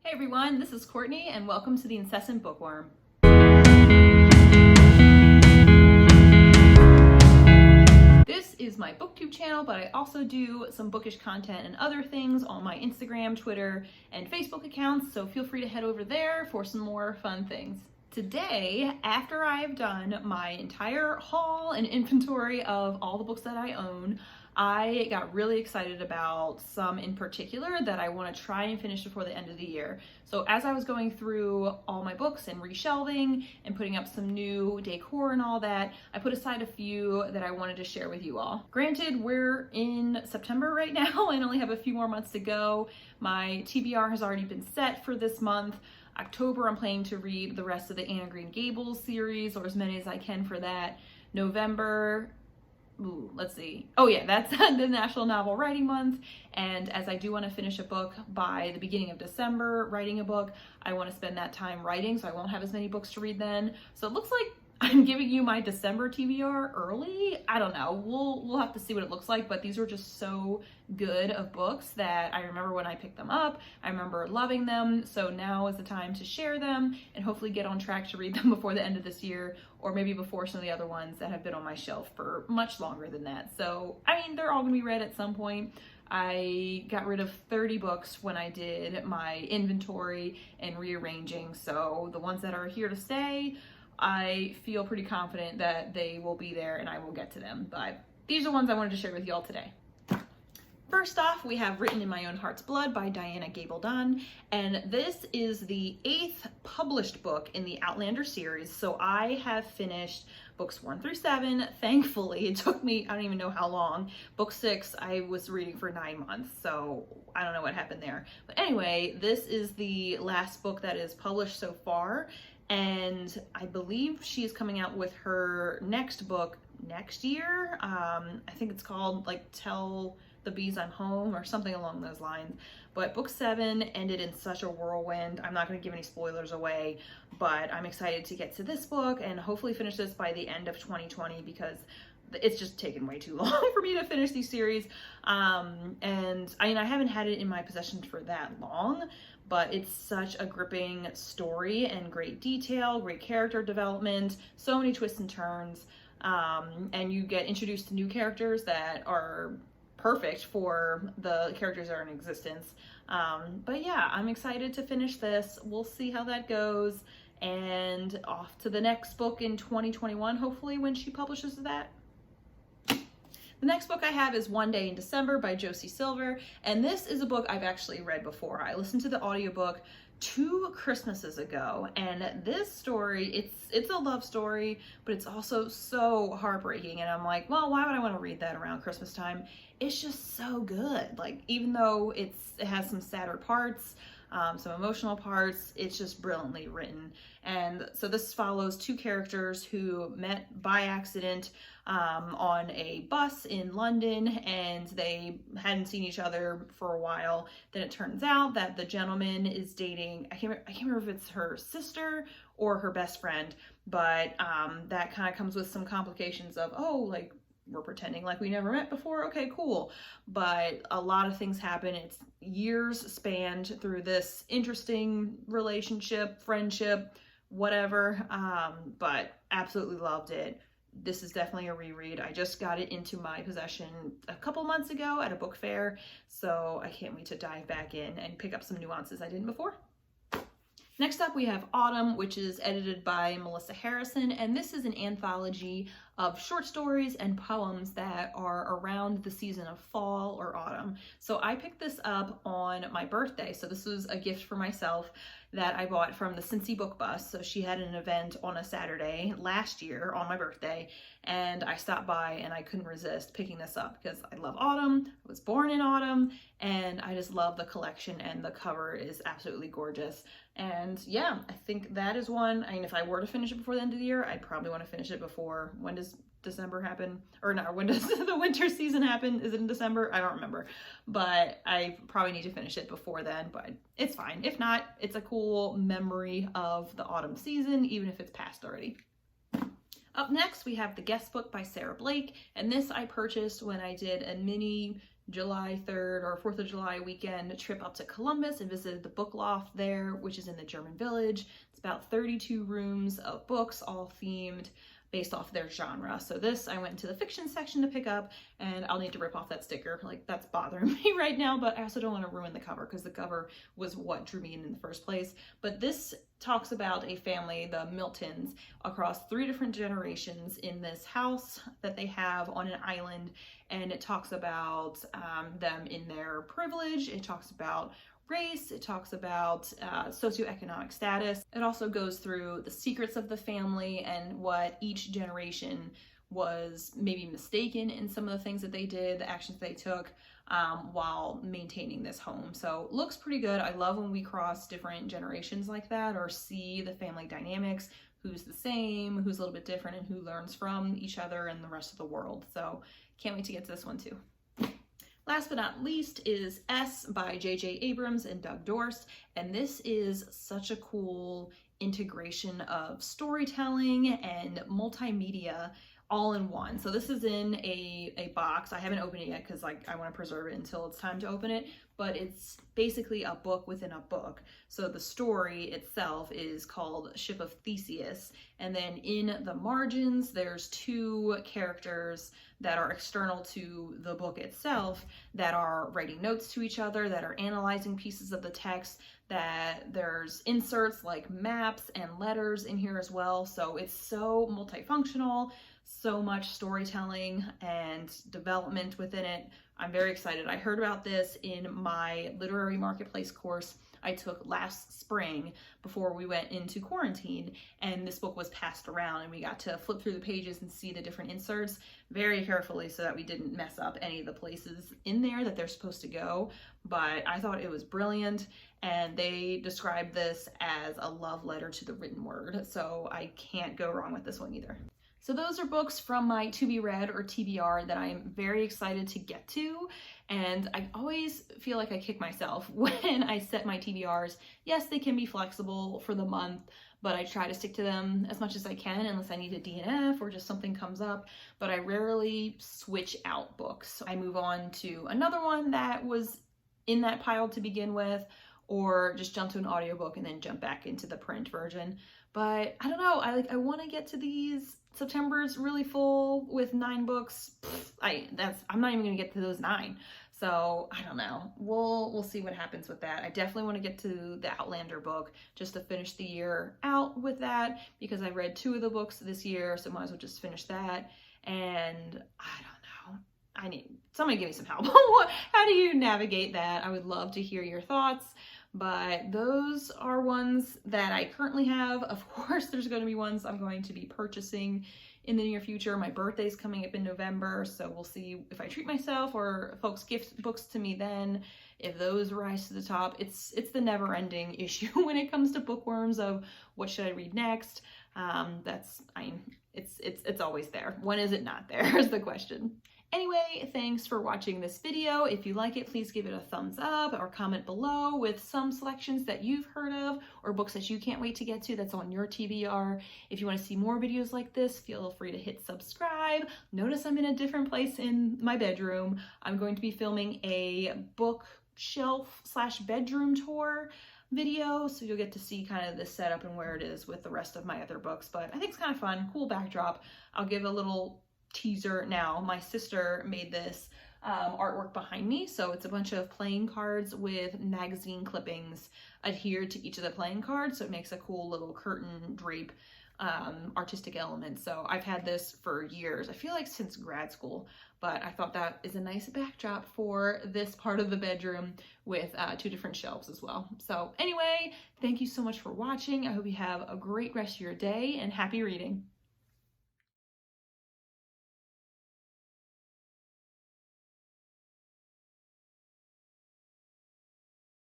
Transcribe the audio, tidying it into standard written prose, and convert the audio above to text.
Hey everyone, this is Courtney and welcome to the Incessant Bookworm. This is my booktube channel, but I also do some bookish content and other things on my Instagram, Twitter, and Facebook accounts, so feel free to head over there for some more fun things. Today, after I've done my entire haul and inventory of all the books that I own, I got really excited about some in particular that I want to try and finish before the end of the year. So as I was going through all my books and reshelving and putting up some new decor and all that, I put aside a few that I wanted to share with you all. Granted, we're in September right now and only have a few more months to go. My TBR has already been set for this month. October, I'm planning to read the rest of the Anne of Green Gables series, or as many as I can for that. November, let's see. Oh yeah, that's the National Novel Writing Month. And as I do want to finish a book by the beginning of December, writing a book, I want to spend that time writing, so I won't have as many books to read then. So it looks like I'm giving you my December TBR early. I don't know. We'll have to see what it looks like, but these were just so good of books that I remember when I picked them up. I remember loving them. So now is the time to share them and hopefully get on track to read them before the end of this year, or maybe before some of the other ones that have been on my shelf for much longer than that. So, I mean, they're all gonna be read at some point. I got rid of 30 books when I did my inventory and rearranging. So the ones that are here to stay, I feel pretty confident that they will be there and I will get to them. But these are the ones I wanted to share with you all today. First off, we have Written in My Own Heart's Blood by Diana Gabaldon, and this is the 8th published book in the Outlander series. So I have finished books 1 through 7. Thankfully, it took me, I don't even know how long. Book 6, I was reading for 9 months, so I don't know what happened there. But anyway, this is the last book that is published so far, and I believe she is coming out with her next book next year. I think it's called like Tell the Bees I'm Home or something along those lines. But book 7 ended in such a whirlwind. I'm not going to give any spoilers away, but I'm excited to get to this book and hopefully finish this by the end of 2020 because it's just taken way too long for me to finish these series. And I mean, I haven't had it in my possession for that long, but it's such a gripping story and great detail, great character development, so many twists and turns. And you get introduced to new characters that are perfect for the characters that are in existence. But yeah, I'm excited to finish this. We'll see how that goes. And off to the next book in 2021, hopefully, when she publishes that. The next book I have is One Day in December by Josie Silver, and this is a book I've actually read before. I listened to the audiobook 2 Christmases ago, and this story, it's a love story, but it's also so heartbreaking, and I'm like, well, why would I want to read that around Christmas time? It's just so good. Like, even though it has some sadder parts, some emotional parts, it's just brilliantly written. And so this follows 2 characters who met by accident on a bus in London, and they hadn't seen each other for a while. Then it turns out that the gentleman is dating, I can't remember if it's her sister or her best friend, but that kind of comes with some complications of, oh, like, we're pretending like we never met before. Okay, cool. But a lot of things happen. It's years spanned through this interesting relationship, friendship, whatever. But absolutely loved it. This is definitely a reread. I just got it into my possession a couple months ago at a book fair, so I can't wait to dive back in and pick up some nuances I didn't before. Next up, we have Autumn, which is edited by Melissa Harrison, and this is an anthology of short stories and poems that are around the season of fall or autumn. So I picked this up on my birthday, so this was a gift for myself that I bought from the Cincy Book Bus. So she had an event on a Saturday last year on my birthday, and I stopped by and I couldn't resist picking this up because I love autumn. I was born in autumn, and I just love the collection, and the cover is absolutely gorgeous. And yeah, I think that is one. I mean, if I were to finish it before the end of the year, I'd probably want to finish it before, when does December happen? Or not, when does the winter season happen? Is it in December? I don't remember. But I probably need to finish it before then, but it's fine. If not, it's a cool memory of the autumn season, even if it's past already. Up next, we have The Guest Book by Sarah Blake, and this I purchased when I did a mini July 3rd or 4th of July weekend trip up to Columbus and visited the book loft there, which is in the German Village. It's about 32 rooms of books, all themed based off their genre. So this, I went into the fiction section to pick up, and I'll need to rip off that sticker. Like, that's bothering me right now, but I also don't want to ruin the cover because the cover was what drew me in the first place. But this talks about a family, the Miltons, across 3 different generations in this house that they have on an island, and it talks about them in their privilege. It talks about race, it talks about socioeconomic status. It also goes through the secrets of the family and what each generation was maybe mistaken in some of the things that they did, the actions they took while maintaining this home. So looks pretty good. I love when we cross different generations like that, or see the family dynamics, who's the same, who's a little bit different, and who learns from each other and the rest of the world. So can't wait to get to this one too. Last but not least is S by J.J. Abrams and Doug Dorst, and this is such a cool integration of storytelling and multimedia all in one. So this is in a box. I haven't opened it yet because like I want to preserve it until it's time to open it, but it's basically a book within a book. So the story itself is called Ship of Theseus, and then in the margins there's 2 characters that are external to the book itself that are writing notes to each other, that are analyzing pieces of the text, that there's inserts like maps and letters in here as well. So it's so multifunctional, so much storytelling and development within it. I'm very excited. I heard about this in my literary marketplace course I took last spring before we went into quarantine, and this book was passed around and we got to flip through the pages and see the different inserts very carefully so that we didn't mess up any of the places in there that they're supposed to go. But I thought it was brilliant, and they described this as a love letter to the written word, so I can't go wrong with this one either. So those are books from my to be read or TBR that I'm very excited to get to, and I always feel like I kick myself when I set my TBRs. Yes, they can be flexible for the month, but I try to stick to them as much as I can unless I need a DNF or just something comes up, but I rarely switch out books. I move on to another one that was in that pile to begin with, or just jump to an audiobook and then jump back into the print version. But I don't know, I want to get to these. September's really full with 9 books. I'm not even gonna get to those 9. So I don't know. We'll see what happens with that. I definitely want to get to the Outlander book just to finish the year out with that, because I read 2 of the books this year, so might as well just finish that. And I don't know. I need somebody give me some help. How do you navigate that? I would love to hear your thoughts. But those are ones that I currently have. Of course, there's going to be ones I'm going to be purchasing in the near future. My birthday's coming up in November, so we'll see if I treat myself or folks gift books to me then, if those rise to the top. It's the never-ending issue when it comes to bookworms of what should I read next. It's always there. When is it not there is the question. Anyway, thanks for watching this video. If you like it, please give it a thumbs up or comment below with some selections that you've heard of or books that you can't wait to get to that's on your TBR. If you want to see more videos like this, feel free to hit subscribe. Notice I'm in a different place in my bedroom. I'm going to be filming a bookshelf / bedroom tour video, so you'll get to see kind of the setup and where it is with the rest of my other books. But I think it's kind of fun, cool backdrop. I'll give a little teaser now. My sister made this artwork behind me, so it's a bunch of playing cards with magazine clippings adhered to each of the playing cards, so it makes a cool little curtain drape artistic element. So I've had this for years, I feel like since grad school, but I thought that is a nice backdrop for this part of the bedroom with 2 different shelves as well. So anyway, thank you so much for watching. I hope you have a great rest of your day and happy reading.